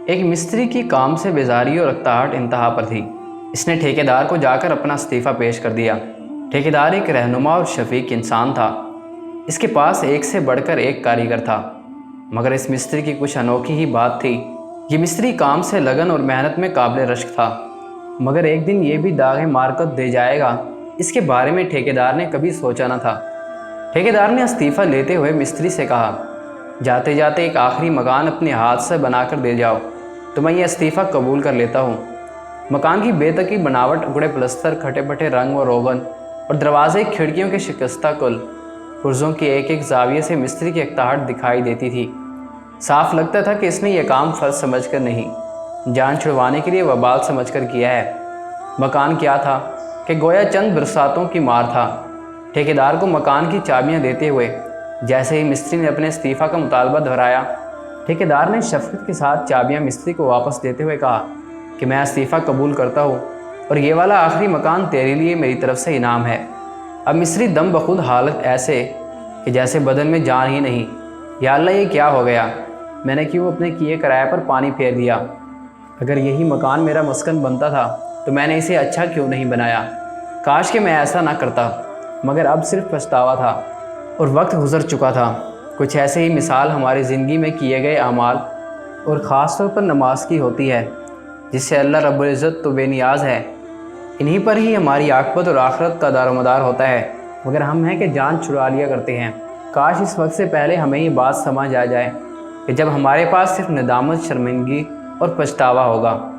ایک مستری کی کام سے بیزاری اور اکتاہٹ انتہا پر تھی۔ اس نے ٹھیکیدار کو جا کر اپنا استعفیٰ پیش کر دیا۔ ٹھیکیدار ایک رہنما اور شفیق انسان تھا۔ اس کے پاس ایک سے بڑھ کر ایک کاریگر تھا، مگر اس مستری کی کچھ انوکھی ہی بات تھی۔ یہ مستری کام سے لگن اور محنت میں قابل رشک تھا، مگر ایک دن یہ بھی داغ مارکت دے جائے گا، اس کے بارے میں ٹھیکیدار نے کبھی سوچا نہ تھا۔ ٹھیکیدار نے استعفیٰ لیتے ہوئے مستری سے کہا، جاتے جاتے ایک آخری مکان اپنے ہاتھ سے بنا کر دے جاؤ تو میں یہ استعفیٰ قبول کر لیتا ہوں۔ مکان کی بے تکی بناوٹ، اگڑے پلستر، کھٹے پٹے رنگ و روغن اور دروازے کھڑکیوں کے شکستہ کل پرزوں کی ایک ایک زاویے سے مستری کی اکتاہٹ دکھائی دیتی تھی۔ صاف لگتا تھا کہ اس نے یہ کام فرض سمجھ کر نہیں، جان چھڑوانے کے لیے وبال سمجھ کر کیا ہے۔ مکان کیا تھا کہ گویا چند برساتوں کی مار تھا۔ ٹھیکیدار کو مکان کی چابیاں دیتے ہوئے جیسے ہی مستری نے اپنے استعفیٰ کا مطالبہ دہرایا، ٹھیکیدار نے شفقت کے ساتھ چابیاں مستری کو واپس دیتے ہوئے کہا کہ میں استعفیٰ قبول کرتا ہوں اور یہ والا آخری مکان تیرے لیے میری طرف سے انعام ہے۔ اب مستری دم بخود حالت ایسے کہ جیسے بدن میں جان ہی نہیں۔ یا اللہ، یہ کیا ہو گیا؟ میں نے کیوں اپنے کیے کرائے پر پانی پھیر دیا؟ اگر یہی مکان میرا مسکن بنتا تھا تو میں نے اسے اچھا کیوں نہیں بنایا؟ کاش کہ میں ایسا نہ کرتا، مگر اب صرف پچھتاوا تھا اور وقت گزر چکا تھا۔ کچھ ایسے ہی مثال ہماری زندگی میں کیے گئے اعمال اور خاص طور پر نماز کی ہوتی ہے، جس سے اللہ رب العزت تو بے نیاز ہے۔ انہی پر ہی ہماری عاقبت اور آخرت کا دار و مدار ہوتا ہے، مگر ہم ہیں کہ جان چھڑا لیا کرتے ہیں۔ کاش اس وقت سے پہلے ہمیں یہ بات سمجھ آ جائے کہ جب ہمارے پاس صرف ندامت، شرمندگی اور پچھتاوا ہوگا